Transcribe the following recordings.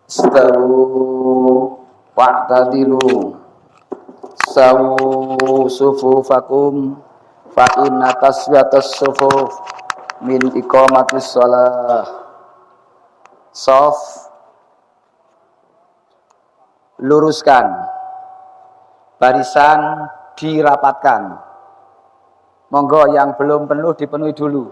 Istawu wa'tadilu sawu sufufakum fa inna tasbiyatas sufuf min iqamatis shalah. Shaf, luruskan, barisan dirapatkan. Monggo yang belum penuh dipenuhi dulu.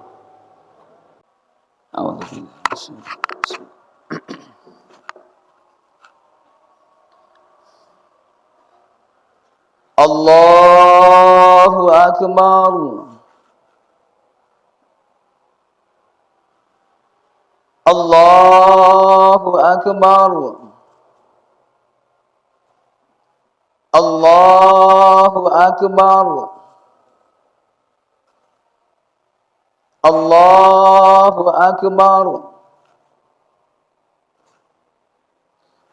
Allahu Akbar. Allahu Akbar. Allahu Akbar. Allahu Akbar.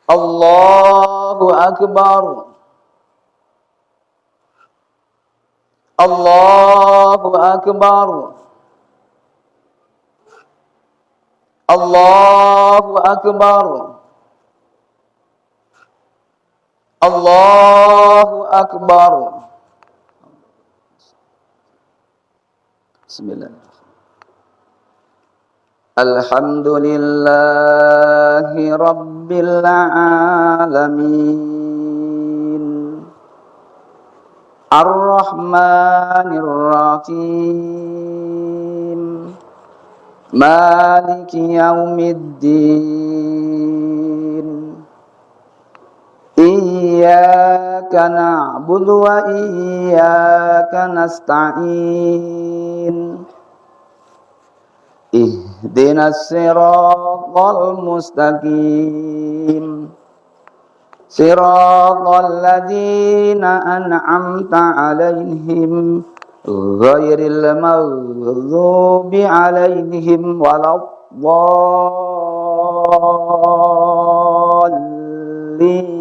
Allahu Akbar. Allahu Akbar. Allahu Akbar. Allahu Akbar. Bismillahirrahmanirrahim. Alhamdulillahi Rabbil Alamin. Ar-Rahmanir Rahim. Maliki Yaumiddin. Iyyaka na'budu wa iyyaka nasta'in. Ihdinas siratal mustaqim. Siratal ladzina an'amta 'alaihim ghairil maghdubi 'alaihim waladdallin.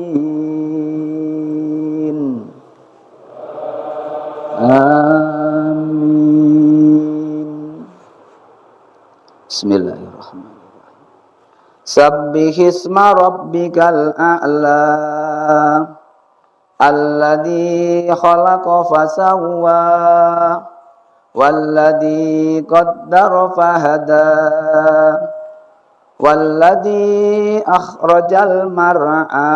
Amin. Bismillahirrahmanirrahim. Sabbihisma rabbikal a'la alladzi khalaqa fasawwa walladzi qaddara fahada walladzi akhrajal mar'a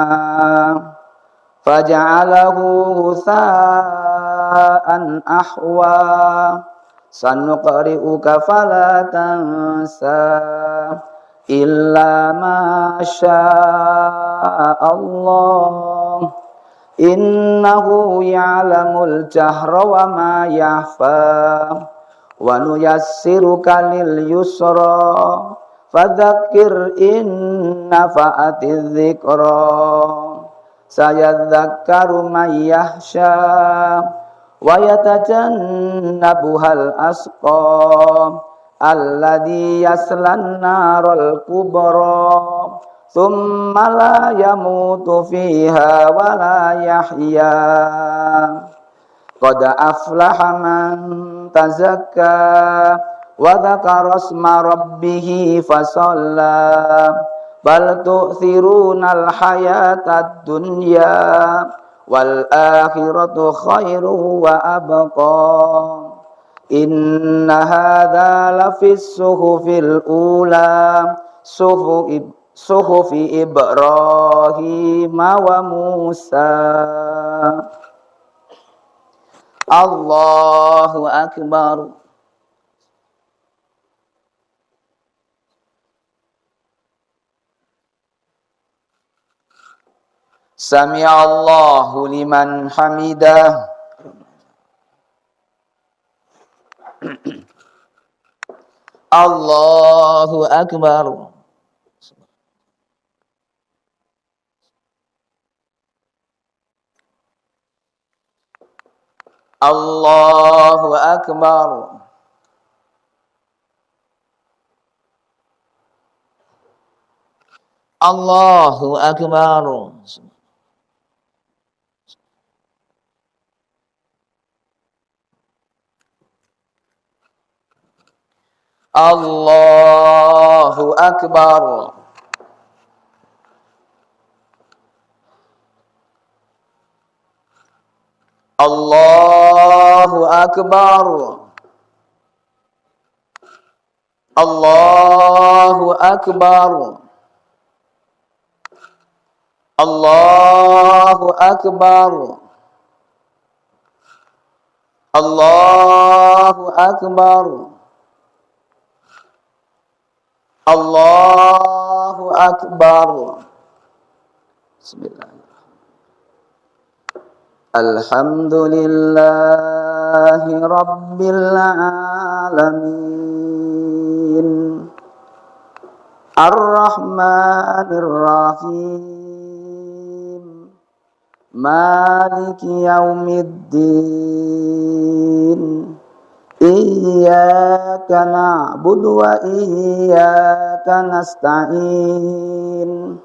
faja'alahu ghutha'an ahwa sanuqri'uka fala tansa illa ma syaa Allah innahu ya'lamul jahra wa ma yakhfa wa nuyassiruka lil yusra fadzakir in nafa'atiz dzikra sayadzakkaru may yakhsha wa yatajannabuhal asqa alladzi yaslan naral kubra thumma la yamutu fiha wa la yahya qad aflaha man tazakka wa dzakara isma rabbih fasalla bal tu'thirunal hayatad dunya wal akhiratu khairu wa abqa. Inna hadza lafis suhufil ula suhufi Ibrahim wa Musa. Allahu akbar. Sami'allahu liman hamidah. Allahu akbar. Allahu akbar. Allahu akbar. Allahu akbar. Allahu akbar. Allahu akbar. Allahu akbar. Allahu akbar. Allahu akbar. Bismillahirrahmanirrahim. Alhamdulillahi rabbil alamin. Ar-Rahmanir Rahim. Maliki yaumiddin. Iyyaka na'budu wa iyyaka nasta'in.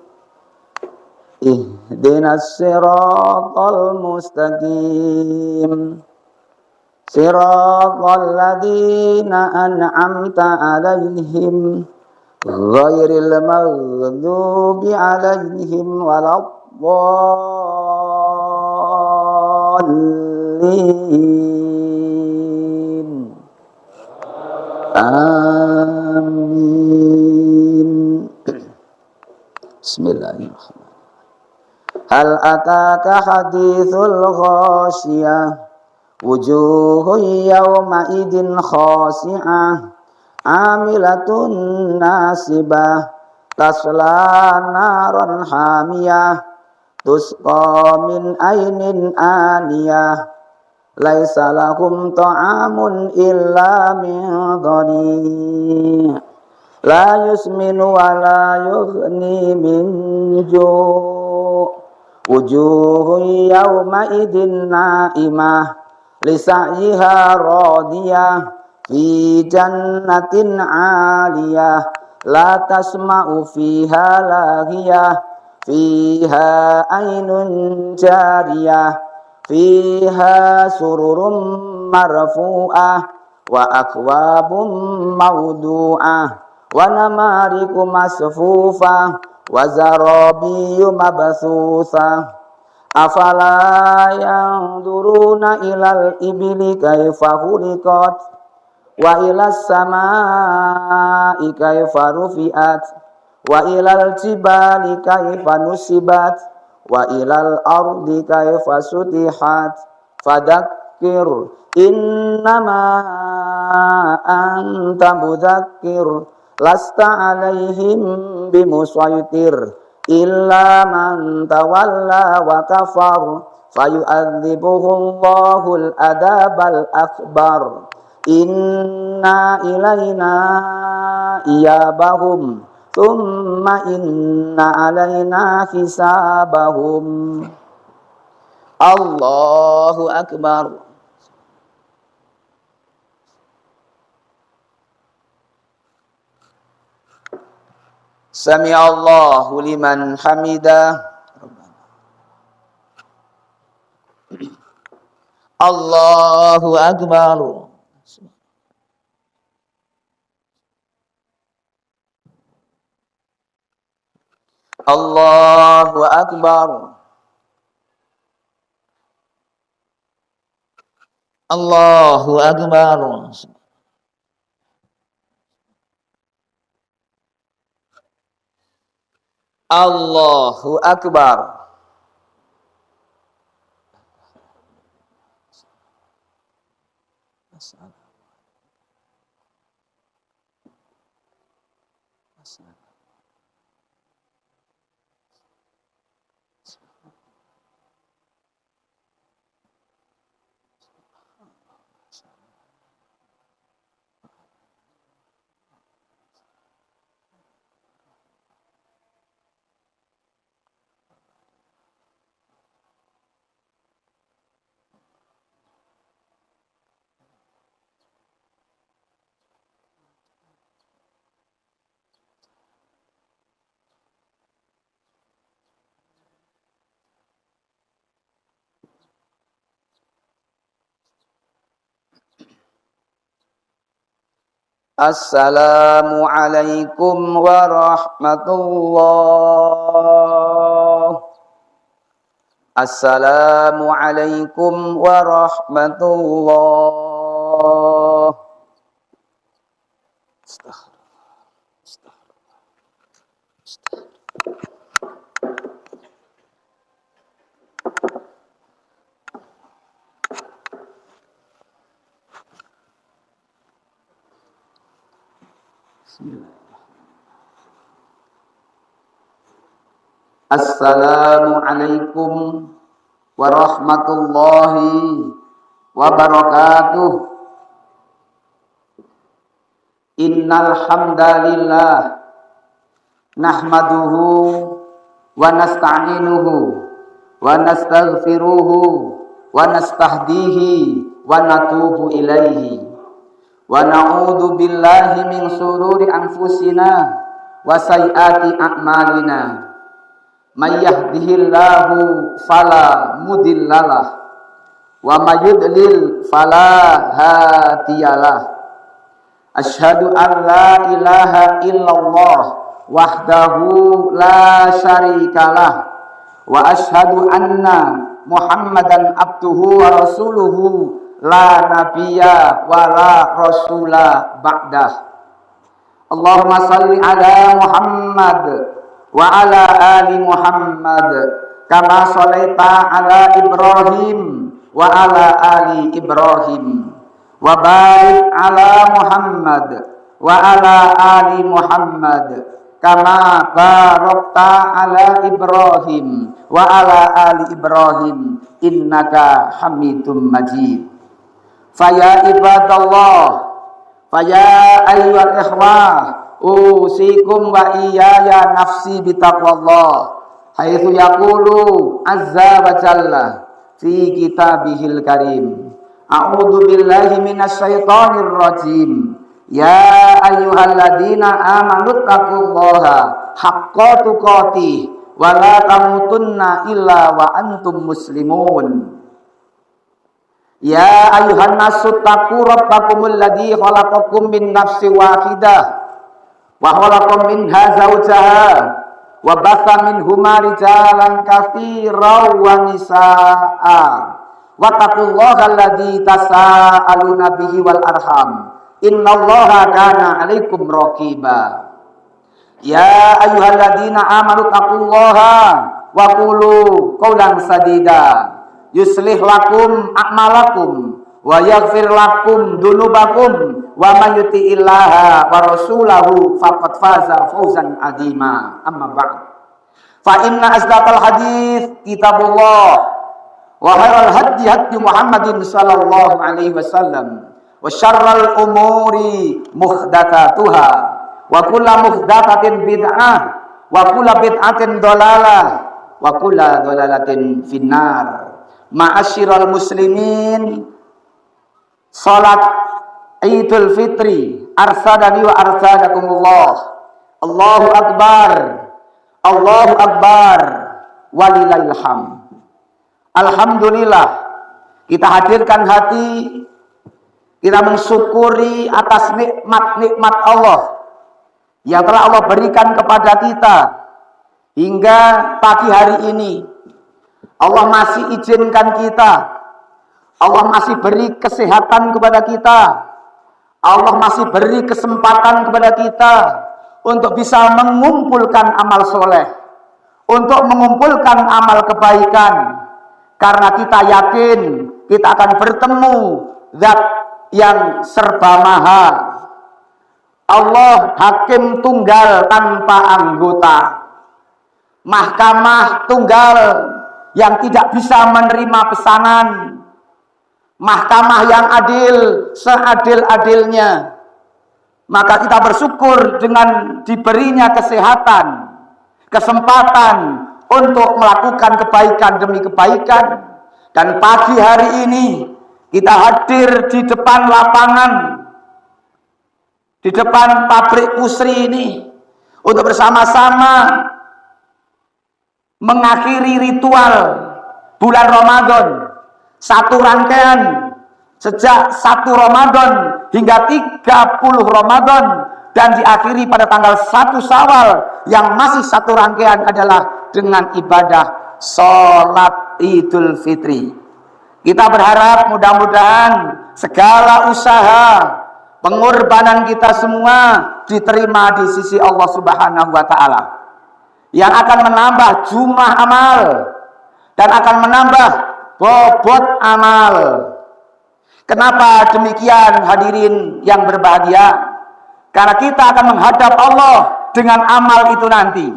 Ihdinas siratal mustaqim. Siratal ladzina an'amta 'alaihim ghairil maghdubi 'alaihim waladdallin. Amin. Bismillahirrahmanirrahim. Hal ataka hadithul ghashiyah wujuhun yawma idin khasi'ah amilatun nasibah tasla naran hamiyah tusqa min ainin aniyah laisa lahum ta'amun illa min dhari' la yusminu wa la yughni min ju' wujuhun yawma idin na'imah lisa'yiha radiyah fi jannatin 'aliyah la tasma'u fiha laghiyah fiha aynun jariyah fiha sururun marfu'ah wa akwabun mawdu'ah wa namariku masfufah wa zarabiyu mabthusah. Afala yanzuruna ilal ibili kaifa khuliqat wa ilas samai kaifa rufi'at wa ilal jibali kaifa nusibat wa ilal ardi kaifa sutihat. Fadzakir innama anta mudzakir lasta alaihim bimusaytir illa man tawalla wa kafar fayu'adzibuhu Allahul adabal akbar. Inna ilaina iyabahum thumma inna alaina hisabahum. Allahu akbar. Sami'allahu liman hamidah. Allahu akbar. Allahu Akbar. Allahu Akbar. Allahu Akbar. Assalamualaikum warahmatullah. Assalamualaikum warahmatullah. Assalamualaikum warahmatullahi wabarakatuh. Innal hamdalillah nahmaduhu wa nasta'inuhu wa nastaghfiruhu wa nastahdihi wa natubu ilaihi wa na'udzu billahi min shururi anfusina wa sayyiati a'malina. May yahdihillahu fala mudhillalah wa may yudlil fala hadiyalah. Asyhadu an la ilaha illallah wahdahu la syarikalah wa asyhadu anna Muhammadan abduhu wa rasuluhu la nabiyya wa la rasula ba'dah. Allahumma salli ala Muhammad wa ala ali Muhammad kama shalaita ala Ibrahim wa ala ali Ibrahim wa barik ala Muhammad wa ala ali Muhammad kama barakta ala Ibrahim wa ala ali Ibrahim innaka Hamidum Majid. Faya ibadallah, faya ayyuhal ikhwah, usikum wa iyaya nafsi bitaqwallah haitsu yaqulu azza wa jalla fi kitabihil karim. A'udzu billahi minasy syaithanir rajim. Ya ayyuhalladzina amanu taqullaha haqqa tuqatih wa la tamutunna illa wa antum muslimun. Ya ayuhan nasu taqu rabbakumul ladzi khalaqakum min nafsin wahidah wa khalaqa minha zawjaha wa batha minhuma rijalan katsiran wa nisaa'a wa taqullaha alladzi tasaaluna bihi wal arham innallaha kana 'alaikum raqiba. Ya ayyuhalladzina amanu taqullaha wa qulu qawlan sadida yuslih lakum a'malakum wa yaghfir lakum dunubakum wa man yuti'illaha wa rasulahu faqad faza fawzan 'azima. Amma ba'd. Fa inna asdaqal hadits kitabullah wa khairal hadi hadi Muhammadin sallallahu alaihi wasallam wa syarral umuri muhdatsatuha wa kullu muhdatsatin bid'ah wa kullu bid'atin dhalalah wa kullu dhalalatin finnar. Ma'asyiral muslimin, salat Idul Fitri arsadani wa arsadakumullah. Allahu akbar, Allahu akbar, walillahil hamd. Alhamdulillah, kita hadirkan hati, kita mensyukuri atas nikmat-nikmat Allah yang telah Allah berikan kepada kita, hingga pagi hari ini Allah masih izinkan kita, Allah masih beri kesehatan kepada kita, Allah masih beri kesempatan kepada kita untuk bisa mengumpulkan amal soleh, untuk mengumpulkan amal kebaikan, karena kita yakin kita akan bertemu Zat yang serba maha. Allah hakim tunggal tanpa anggota, mahkamah tunggal yang tidak bisa menerima pesanan, mahkamah yang adil seadil-adilnya. Maka kita bersyukur dengan diberinya kesehatan, kesempatan untuk melakukan kebaikan demi kebaikan. Dan pagi hari ini kita hadir di depan lapangan, di depan pabrik pusri ini, untuk bersama-sama mengakhiri ritual bulan Ramadan, satu rangkaian sejak 1 Ramadan hingga 30 Ramadan, dan diakhiri pada tanggal 1 Syawal yang masih satu rangkaian adalah dengan ibadah sholat Idul Fitri. Kita berharap mudah-mudahan segala usaha pengorbanan kita semua diterima di sisi Allah Subhanahu wa Ta'ala, yang akan menambah jumlah amal dan akan menambah bobot amal. Kenapa demikian, hadirin yang berbahagia? Karena kita akan menghadap Allah dengan amal itu nanti.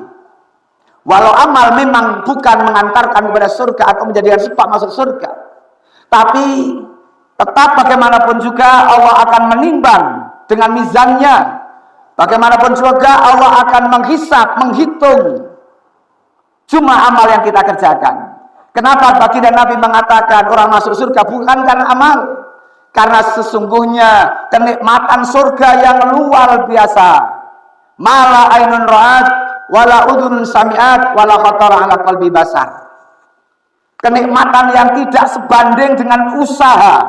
Walau amal memang bukan mengantarkan kepada surga atau menjadikan sebab masuk surga, tapi tetap bagaimanapun juga Allah akan menimbang dengan mizannya. Bagaimanapun juga Allah akan menghitung jumlah amal yang kita kerjakan. Kenapa baginda Nabi mengatakan orang masuk surga bukan karena amal? Karena sesungguhnya kenikmatan surga yang luar biasa. Mala ainun ra'at, wala udhun sami'at, wala khatara ala qalbi basar. Kenikmatan yang tidak sebanding dengan usaha,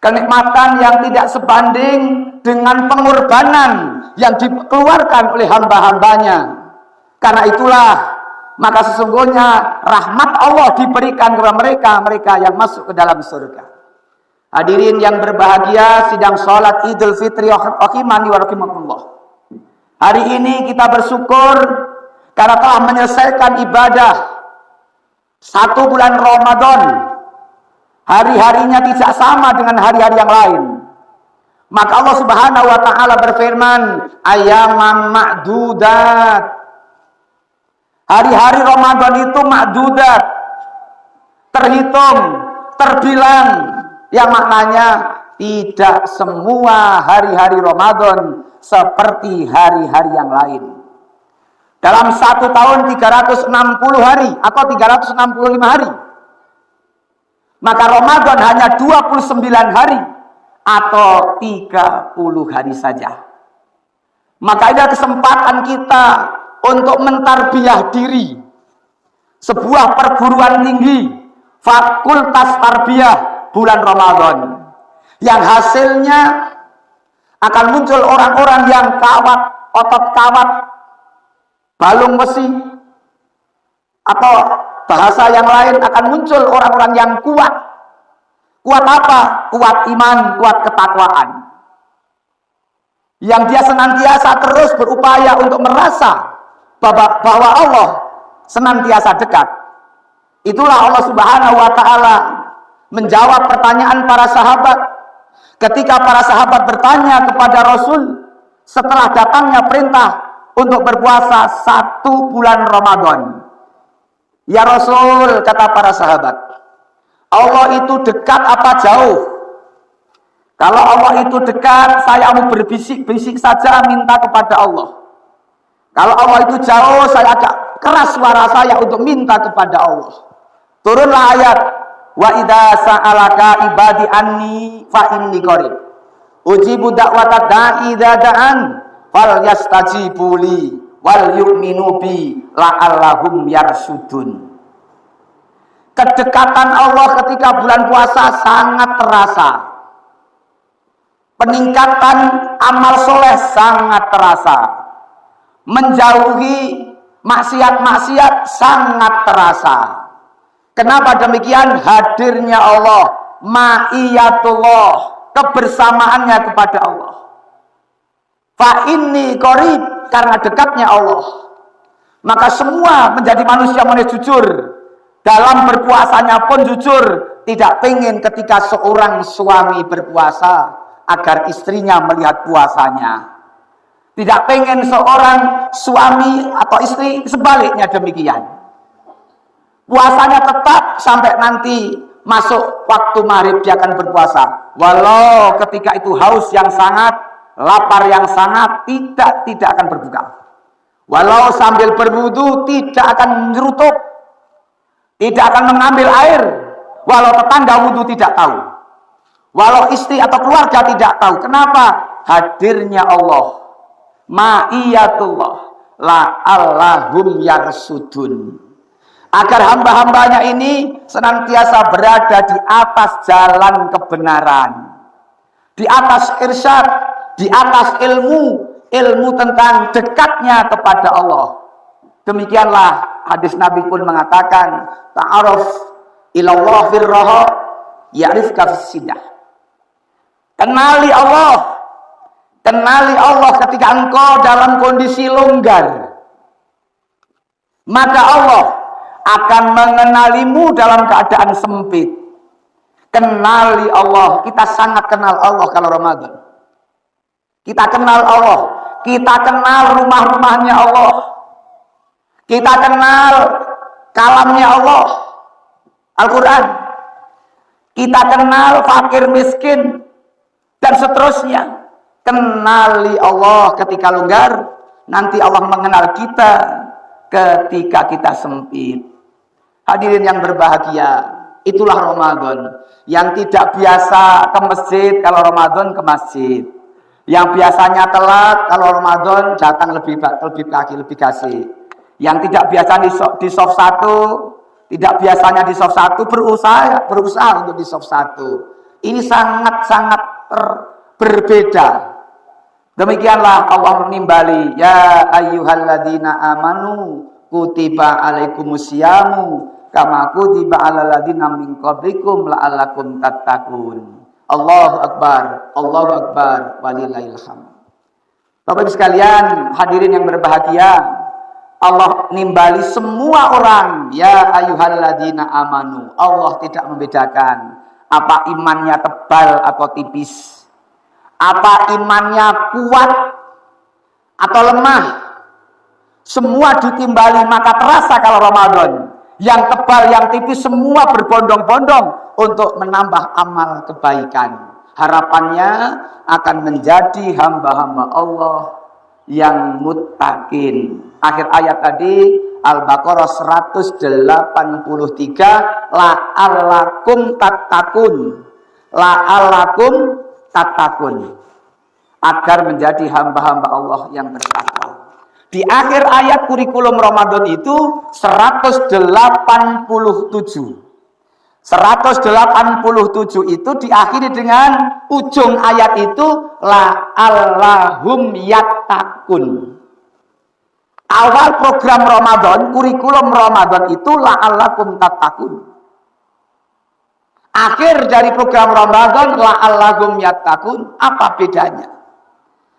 kenikmatan yang tidak sebanding dengan pengorbanan yang dikeluarkan oleh hamba-hambanya. Karena itulah, maka sesungguhnya rahmat Allah diberikan kepada mereka yang masuk ke dalam surga. Hadirin yang berbahagia, sidang sholat Idul Fitri rahimani wa rahimakumullah. Hari ini kita bersyukur karena telah menyelesaikan ibadah 1 bulan Ramadan. Hari-harinya tidak sama dengan hari-hari yang lain. Maka Allah Subhanahu wa Ta'ala berfirman, ayaman ma'dudat. Hari-hari Ramadan itu ma'dudat, terhitung, terbilang, yang maknanya tidak semua hari-hari Ramadan seperti hari-hari yang lain. Dalam 1 tahun 360 hari atau 365 hari, maka Ramadan hanya 29 hari atau 30 hari saja. Maka ada kesempatan kita untuk mentarbiyah diri. Sebuah perguruan tinggi, fakultas tarbiyah bulan Ramadan, yang hasilnya akan muncul orang-orang yang kawat, otot kawat, balung besi, atau bahasa yang lain akan muncul orang-orang yang kuat. Kuat apa? Kuat iman, kuat ketakwaan. Yang dia senantiasa terus berupaya untuk merasa bahwa Allah senantiasa dekat. Itulah Allah Subhanahu wa Ta'ala menjawab pertanyaan para sahabat ketika para sahabat bertanya kepada Rasul setelah datangnya perintah untuk berpuasa 1 bulan Ramadan. Ya Rasul, kata para sahabat, Allah itu dekat apa jauh? Kalau Allah itu dekat, saya mau berbisik-bisik saja minta kepada Allah. Kalau Allah itu jauh, saya agak keras suara saya untuk minta kepada Allah. Turunlah ayat, wa idza sa'alaka ibadi anni fa inni qarib ujibu da'watad da'i idza da'an fal yastajibu li wal yu'minu bi la'allahum yarsudun. Kedekatan Allah ketika bulan puasa sangat terasa. Peningkatan amal soleh sangat terasa. Menjauhi maksiat-maksiat sangat terasa. Kenapa demikian? Hadirnya Allah, ma'iyatullah, kebersamaannya kepada Allah. Fa inni qarib, karena dekatnya Allah. Maka semua menjadi manusia jujur. Dalam berpuasanya pun jujur. Tidak pengen ketika seorang suami berpuasa agar istrinya melihat puasanya. Tidak pengen seorang suami atau istri sebaliknya demikian. Puasanya tetap sampai nanti masuk waktu maghrib dia akan berpuasa. Walau ketika itu haus yang sangat, lapar yang sangat, tidak akan berbuka. Walau sambil berwudu tidak akan menyeruput, tidak akan mengambil air. Walau tetangga wudu tidak tahu. Walau istri atau keluarga tidak tahu. Kenapa? Hadirnya Allah. Ma'iyatullah. La'allahum yarsudun. Agar hamba-hambanya ini senantiasa berada di atas jalan kebenaran. Di atas irsyad. Di atas ilmu tentang dekatnya kepada Allah. Demikianlah hadis Nabi pun mengatakan, ta'aruf ilallah firraha ya'rifka fissidah. Kenali Allah ketika engkau dalam kondisi longgar, maka Allah akan mengenalimu dalam keadaan sempit. Kenali Allah. Kita sangat kenal Allah kalau Ramadan. Kita kenal Allah. Kita kenal rumah-rumahnya Allah. Kita kenal kalamnya Allah, Al-Quran. Kita kenal fakir miskin dan seterusnya. Kenali Allah ketika longgar, nanti Allah mengenal kita ketika kita sempit. Hadirin yang berbahagia, itulah Ramadan. Yang tidak biasa ke masjid, kalau Ramadan ke masjid. Yang biasanya telat, kalau Ramadan datang lebih kasih. Yang tidak biasa di soft 1, tidak biasanya di soft 1, berusaha untuk di soft 1. Ini sangat-sangat berbeda. Demikianlah Allah menimbali, ya ayyuhalladzina amanu kutiba alaikumusyamu kama kutiba alal ladzina min qablikum la'allakum tattaqun. Allahu akbar, Allahu akbar, walillahil hamd. Bapak Ibu sekalian, hadirin yang berbahagia, Allah nimbali semua orang, ya ayyuhalladzina amanu. Allah tidak membedakan apa imannya tebal atau tipis, apa imannya kuat atau lemah. Semua ditimbali, maka terasa kalau Ramadan. Yang tebal, yang tipis, semua berbondong-bondong untuk menambah amal kebaikan. Harapannya akan menjadi hamba-hamba Allah yang muttaqin. Akhir ayat tadi Al-Baqarah 183, la'allakum tattaqun. La'allakum tattaqun. Agar menjadi hamba-hamba Allah yang bertakwa. Di akhir ayat kurikulum Ramadan itu 187. 187 itu diakhiri dengan ujung ayat itu la'allahum yattaqun. Awal program Ramadan, kurikulum Ramadan itu la'allakum tattaqun. Akhir dari program Ramadan la'allahum yattaqun. Apa bedanya?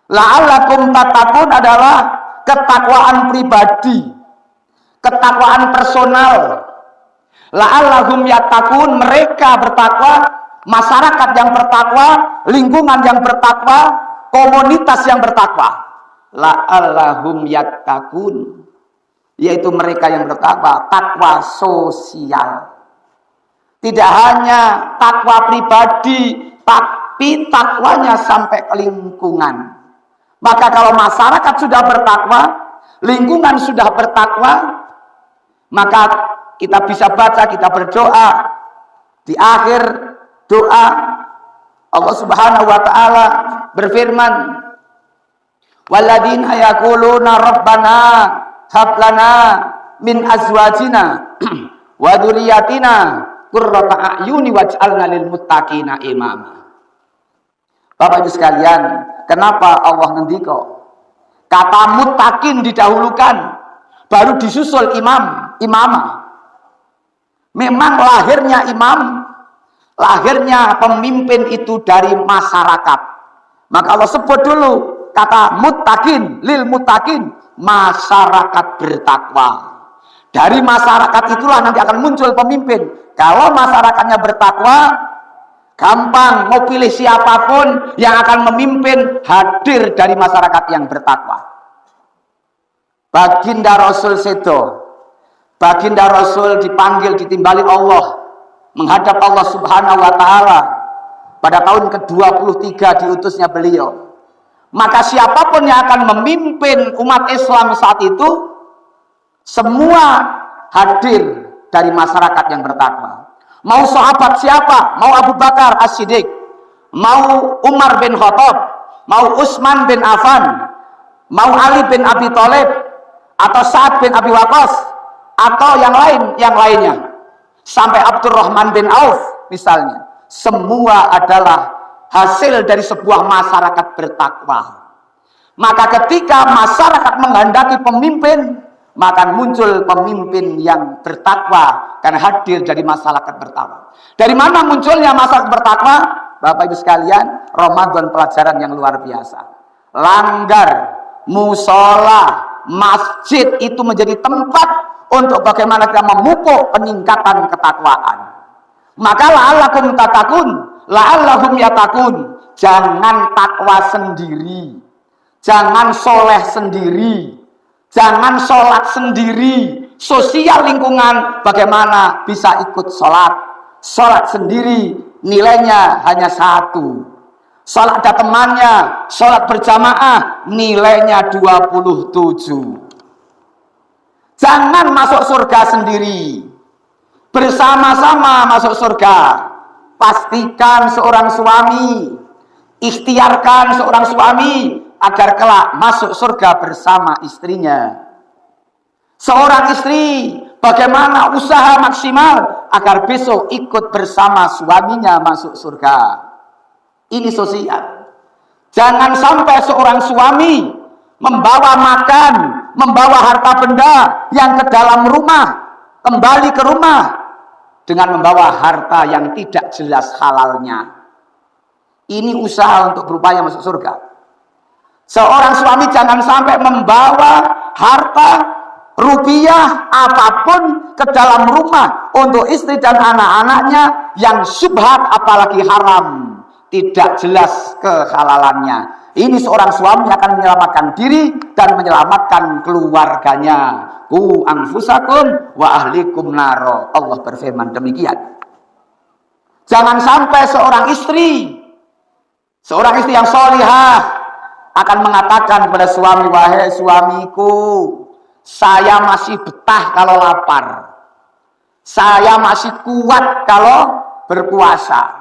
La'allakum tattaqun adalah ketakwaan pribadi, ketakwaan personal. La'allahum yattaqun, mereka bertakwa, masyarakat yang bertakwa, lingkungan yang bertakwa, komunitas yang bertakwa. La'allahum yattaqun, yaitu mereka yang bertakwa, takwa sosial. Tidak hanya takwa pribadi, tapi takwanya sampai ke lingkungan. Maka kalau masyarakat sudah bertakwa, lingkungan sudah bertakwa, maka kita bisa baca, kita berdoa. Di akhir doa, Allah Subhanahu wa ta'ala berfirman, walladzina yaquluna rabbana hab lana min azwajina wa dzurriyyatina qurrata a'yuni waj'alna lil muttaqina imama. Bapak Ibu sekalian, kenapa Allah ngendika kata muttaqin didahulukan baru disusul imamah. Memang lahirnya pemimpin itu dari masyarakat. Maka Allah sebut dulu kata muttaqin, lil muttaqin, masyarakat bertakwa. Dari masyarakat itulah nanti akan muncul pemimpin. Kalau masyarakatnya bertakwa, gampang mau pilih siapapun yang akan memimpin hadir dari masyarakat yang bertakwa. Baginda Rasul sedo, baginda Rasul dipanggil, ditimbali Allah menghadap Allah Subhanahu wa taala pada tahun ke-23 diutusnya beliau. Maka siapapun yang akan memimpin umat Islam saat itu, semua hadir dari masyarakat yang bertakwa. Mau sahabat siapa? Mau Abu Bakar As-Siddiq, mau Umar bin Khattab, mau Utsman bin Affan, mau Ali bin Abi Thalib, atau Sa'ad bin Abi Waqqas, atau yang lainnya, sampai Abdurrahman bin Auf misalnya. Semua adalah hasil dari sebuah masyarakat bertakwa. Maka ketika masyarakat menghendaki pemimpin, maka muncul pemimpin yang bertakwa karena hadir dari masyarakat bertakwa. Dari mana munculnya masyarakat bertakwa? Bapak Ibu sekalian, Ramadan pelajaran yang luar biasa. Langgar, musola, masjid itu menjadi tempat untuk bagaimana kita memupuk peningkatan ketakwaan. Maka la'allahum yatakun. Jangan takwa sendiri, jangan soleh sendiri, jangan sholat sendiri. Sosial lingkungan bagaimana bisa ikut sholat. Sholat sendiri nilainya hanya 1. Sholat ada temannya, sholat berjamaah nilainya 27. Jangan masuk surga sendiri, bersama-sama masuk surga. Pastikan seorang suami, ikhtiarkan seorang suami agar kelak masuk surga bersama istrinya. Seorang istri bagaimana usaha maksimal agar besok ikut bersama suaminya masuk surga. Ini sosial. Jangan sampai seorang suami membawa makan, membawa harta benda yang ke dalam rumah, kembali ke rumah dengan membawa harta yang tidak jelas halalnya. Ini usaha untuk berupaya masuk surga. Seorang suami jangan sampai membawa harta, rupiah, apapun ke dalam rumah untuk istri dan anak-anaknya yang syubhat apalagi haram. Tidak jelas kehalalannya. Ini seorang suami akan menyelamatkan diri dan menyelamatkan keluarganya. Qu anfusakum wa ahlikum naro. Allah berfirman demikian. Jangan sampai seorang istri yang sholihah akan mengatakan kepada suami, wahai suamiku, saya masih betah kalau lapar, saya masih kuat kalau berpuasa.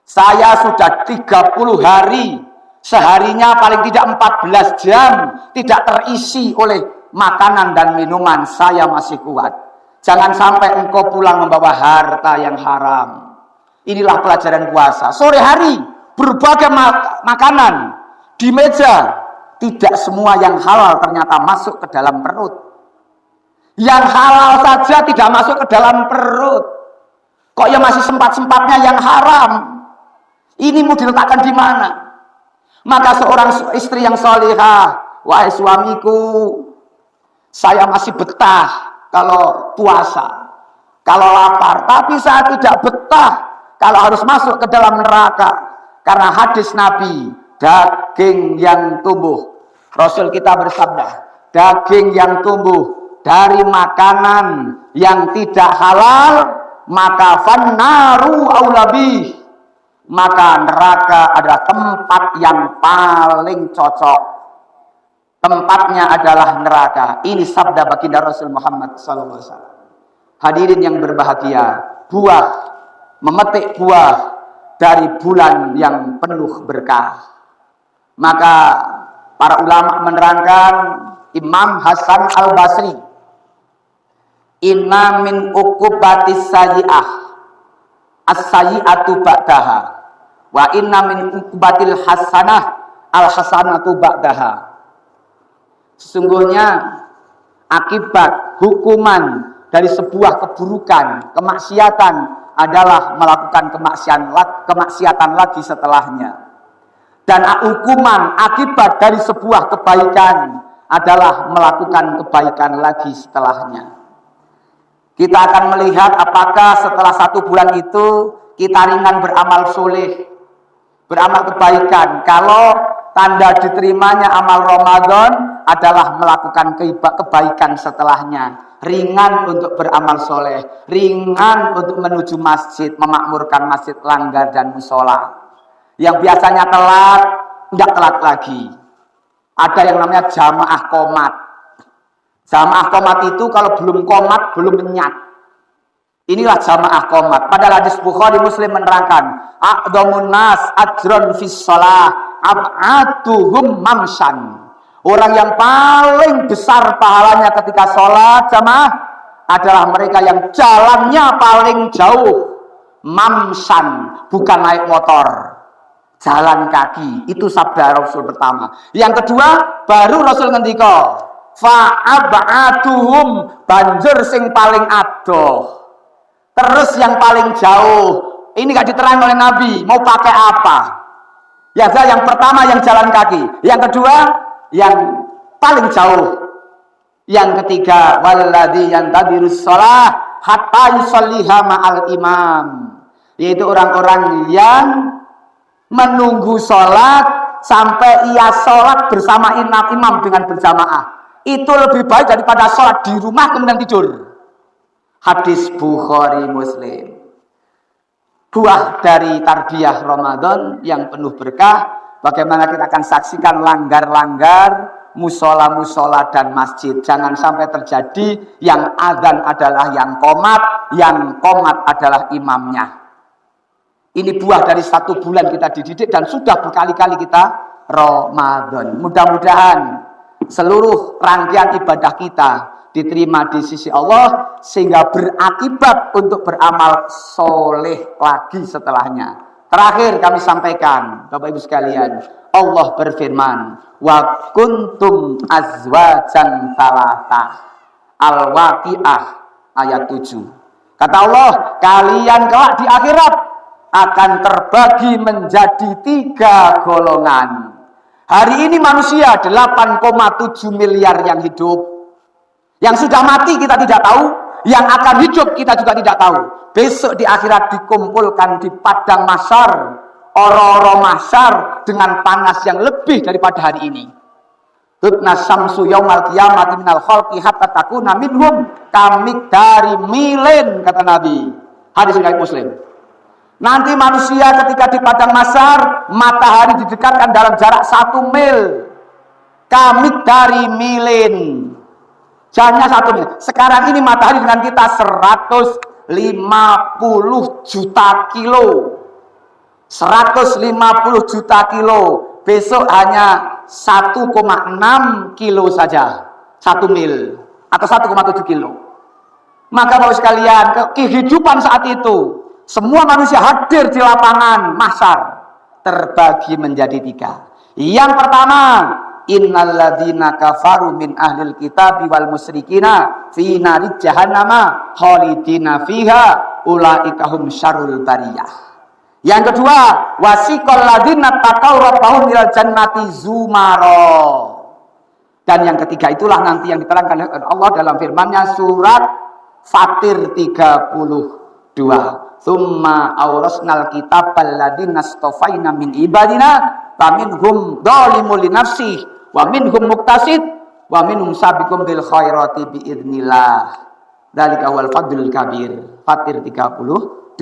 Saya sudah 30 hari, seharinya paling tidak 14 jam tidak terisi oleh makanan dan minuman, saya masih kuat. Jangan sampai engkau pulang membawa harta yang haram. Inilah pelajaran puasa. Sore hari berbagai makanan di meja, tidak semua yang halal ternyata masuk ke dalam perut. Yang halal saja tidak masuk ke dalam perut. Kok ya masih sempat-sempatnya yang haram? Ini mau diletakkan di mana? Maka seorang istri yang sholihah, wahai suamiku, saya masih betah kalau puasa, kalau lapar, tapi saya tidak betah kalau harus masuk ke dalam neraka. Karena hadis Nabi, daging yang tumbuh, Rasul kita bersabda, daging yang tumbuh dari makanan yang tidak halal, maka fannaru aulabih, maka neraka adalah tempat yang paling cocok. Tempatnya adalah neraka. Ini sabda baginda Rasul Muhammad SAW. Hadirin yang berbahagia, memetik buah dari bulan yang penuh berkah. Maka para ulama menerangkan, Imam Hasan Al-Basri, inna min uqubatis sayyi'ah as-sayyi'atu ba'daha wa inna min uqbatil hasanah al-hasanatu ba'daha. Sesungguhnya akibat, hukuman dari sebuah keburukan, kemaksiatan adalah melakukan kemaksiatan lagi setelahnya. Dan hukuman akibat dari sebuah kebaikan adalah melakukan kebaikan lagi setelahnya. Kita akan melihat apakah setelah 1 bulan itu kita ringan beramal soleh, beramal kebaikan. Kalau tanda diterimanya amal Ramadan adalah melakukan kebaikan setelahnya. Ringan untuk beramal soleh, ringan untuk menuju masjid, memakmurkan masjid, langgar, dan musola. Yang biasanya telat, tidak telat lagi. Ada yang namanya jamaah qomat. Jamaah qomat itu kalau belum qomat, belum menyat. Inilah jamaah qomat. Pada hadis Bukhari Muslim menerangkan, a'dhamun nas ajron fis shalah ab'atuhum mamsan. Orang yang paling besar pahalanya ketika sholat jamaah adalah mereka yang jalannya paling jauh. Mamsan, bukan naik motor. Jalan kaki. Itu sabda Rasul pertama. Yang kedua, baru Rasul ngendika, fa'ab'atuhum, banjur sing paling adoh. Terus yang paling jauh. Ini gak diterang oleh Nabi. Mau pakai apa? Yang pertama yang jalan kaki. Yang kedua yang paling jauh. Yang ketiga, walladzi yantadirus shalah hatta yusalliha ma'al imam. Yaitu orang-orang yang menunggu sholat sampai ia sholat bersama imam dengan berjamaah. Itu lebih baik daripada sholat di rumah kemudian tidur. Hadis Bukhari Muslim. Buah dari tarbiyah Ramadan yang penuh berkah. Bagaimana kita akan saksikan langgar-langgar, musola-musola dan masjid. Jangan sampai terjadi yang adzan adalah yang qomat adalah imamnya. Ini buah dari 1 bulan kita dididik dan sudah berkali-kali kita Ramadan. Mudah-mudahan seluruh rangkaian ibadah kita diterima di sisi Allah sehingga berakibat untuk beramal soleh lagi setelahnya. Terakhir kami sampaikan, Bapak Ibu sekalian, Allah berfirman, wa kuntum azwajan thalatha. Al-Waqiah ayat 7. Kata Allah, kalian kelak di akhirat akan terbagi menjadi 3 golongan. Hari ini manusia 8,7 miliar yang hidup. Yang sudah mati kita tidak tahu, yang akan hidup kita juga tidak tahu. Besok di akhirat dikumpulkan di padang mahsyar, oro-oro mahsyar dengan panas yang lebih daripada hari ini. Tutna syamsu yaumal qiyamati minal khalqi hatta takuna minhum kamik dari milen, kata Nabi. Hadis riwayat Muslim. Nanti manusia ketika di padang mahsyar, matahari didekatkan dalam jarak 1 mil. Kamik dari milen. Jaraknya 1 mil. Sekarang ini matahari dengan kita 150 juta kilo. 150 juta kilo. Besok hanya 1,6 kilo saja. 1 mil. Atau 1,7 kilo. Maka Bapak sekalian, kehidupan saat itu, semua manusia hadir di lapangan mahsyar. Terbagi menjadi 3. Yang pertama, innalladzina kafaru min ahlil kitabi wal musyrikina fi narid jahannama khalidina fiha ulaika hum syarrul bariyah. Yang kedua, wasiqal ladzina taqaw rabbahum ilal jannati zumara. Dan yang ketiga itulah nanti yang diterangkan oleh Allah dalam firman-Nya surat Fatir 32. Tsumma awrasnal kitabal ladzina astafaina min ibadina faminhum dzalimun li nafsihi wa minhum muqtasid wa minhum sabiqum bil khairati bi idznillah. Dzalika wal fadlul kabir. Fatir 32.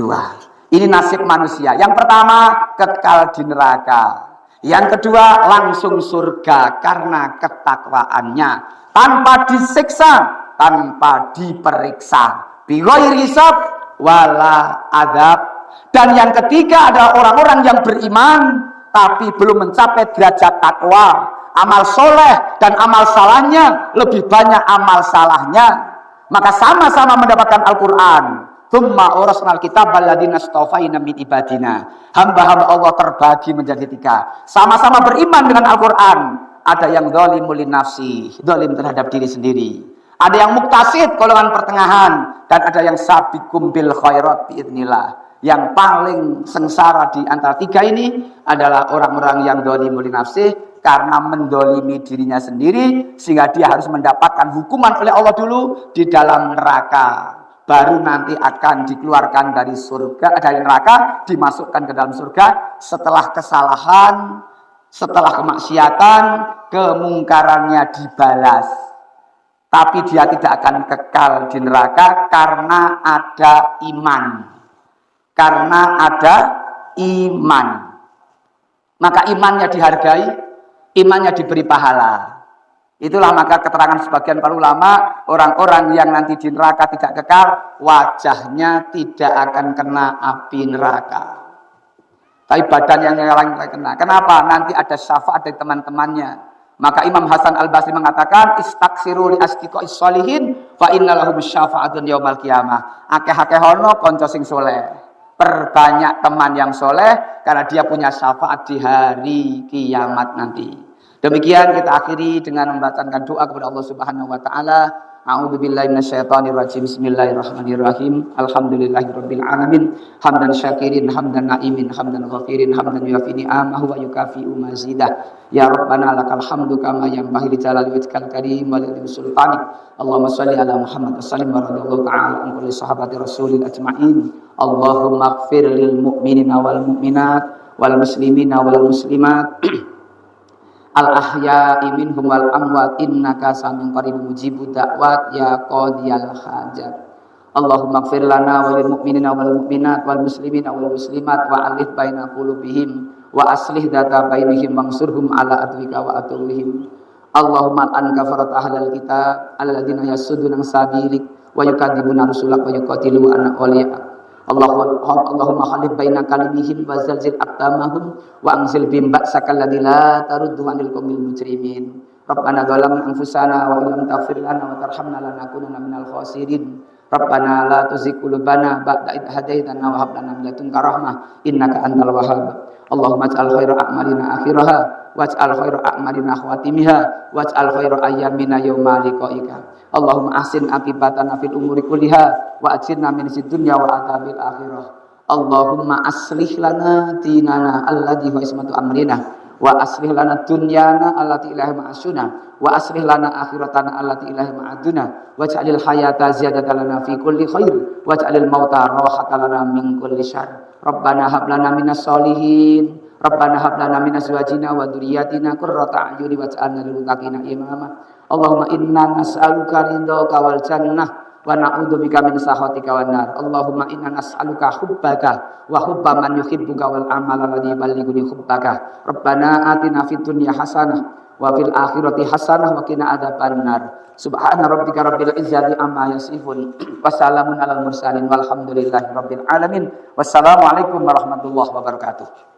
Ini nasib manusia. Yang pertama, kekal di neraka. Yang kedua, langsung surga karena ketakwaannya, tanpa disiksa, tanpa diperiksa. Bi ghairi hisab wala adab. Dan yang ketiga adalah orang-orang yang beriman tapi belum mencapai derajat takwa. Amal soleh dan amal salahnya lebih banyak amal salahnya. Maka sama-sama mendapatkan Al-Quran. Tsumma urasnal kitabal ladzina astafaina min ibadina. Hamba-hamba Allah terbagi menjadi 3. Sama-sama beriman dengan Al-Quran. Ada yang zalimul li nafsi, zalim terhadap diri sendiri. Ada yang muktasid, golongan pertengahan, dan ada yang sabiqum bil khairat biidznillah. Yang paling sengsara di antara tiga ini adalah orang-orang yang dzalimun li nafsih, karena mendolimi dirinya sendiri sehingga dia harus mendapatkan hukuman oleh Allah dulu di dalam neraka, baru nanti akan dikeluarkan dari surga, dari neraka dimasukkan ke dalam surga setelah kesalahan, setelah kemaksiatan, kemungkarannya dibalas. Tapi dia tidak akan kekal di neraka karena ada iman. Karena ada iman. Maka imannya dihargai, imannya diberi pahala. Itulah maka keterangan sebagian para ulama, orang-orang yang nanti di neraka tidak kekal, wajahnya tidak akan kena api neraka. Tapi badan yang lain kena. Kenapa? Nanti ada syafaat dari teman-temannya. Maka Imam Hasan Al-Basri mengatakan, istaksiru li asdiqais sholihin fa innalahum syafa'atun yaumal qiyamah. Akeh-akeh hono kanca sing soleh. Perbanyak teman yang soleh karena dia punya syafaat di hari kiamat nanti. Demikian kita akhiri dengan membacakan doa kepada Allah Subhanahu wa taala. A'udzubillahi minasyaitonirrajim. Bismillahirrahmanirrahim. Alhamdulillahirabbil alamin. Hamdan syakirin, hamdan naimin, hamdan ghafirin, hamdan yuafi ni'amahu wa yukafi'u mazidah. Ya Rabbana lakal hamdu kama yanbaghi li jalali wajhikal karim wa li sultanik. Allahumma shalli ala Muhammad wa sallim wa radhiyallahu ta'ala an kulli sahabati rasulil ajma'in. Allahumma ighfir lil mu'minina wal mu'minat wal muslimina wal muslimat al-ahya'i minhum wal amwat innaka saming qaribun mujibud da'wat ya qadiyal hajat. Allahumma ighfir lana wa lil mu'minina wal mu'minat wal muslimina wal muslimat wa alif baina qulubihim wa aslih data bainihim wangsurhum ala adwika wa atuwihim. Allahumma an kafarat ahlal kitab alladzina yasudduna sabilik wa yukadzibuna rusulak wa yuqatilu ana awliya. Allahumma khalif baina kalimihim wa zalzil aqdamahum wa anzil bihim ba'sakal ladzi la taruddu 'anil qaumil mujrimin. Rabbana zalamna anfusana wa illam taghfir lana wa tarhamna lanakunanna minal khasirin. Rabbana la tuzigh qulubana ba'da idh hadaitana wa hab lana min ladunka rahmah innaka antal wahhab. Allahumma ij'al khaira a'malina akhiraha waj'al khaira a'malina khawatimiha waj'al khaira ayyamina yauma liqa'ika. Allahumma ahsin akibatana fil umuri kulliha wa ajirna min dunya wa adzabil akhirah. Allahumma aslih lana dinana alladzi huwa ismatu amrina wa aslih lana dunyana allati ilaiha ma'asuna wa aslih lana akhiratana allati ilaiha ma'aduna waj'alil hayata ziyadatan lana fi kulli khair waj'alil mauta rahatan lana min kulli syarr. Rabbana hab lana minas solihin. Rabbana hab lana min azwajina wa dzurriyyatina qurrata a'yuni waj'alna lil muttaqina imama. Allahumma inna nas'aluka ridhaka wal jannah wa na'udzubika min sakhatika wan nar. Allahumma inna nas'aluka hubbaka wa hubba man yuhibbuka wal amala alladhi yuballighuni hubbaka. Rabbana atina fid dunya hasanah wa fil akhirati hasanah wa qina adzabannar. Subhana rabbika rabbil izzati amma yasifun wa salamun alal mursalin walhamdulillahi rabbil alamin. Wassalamualaikum warahmatullahi wabarakatuh.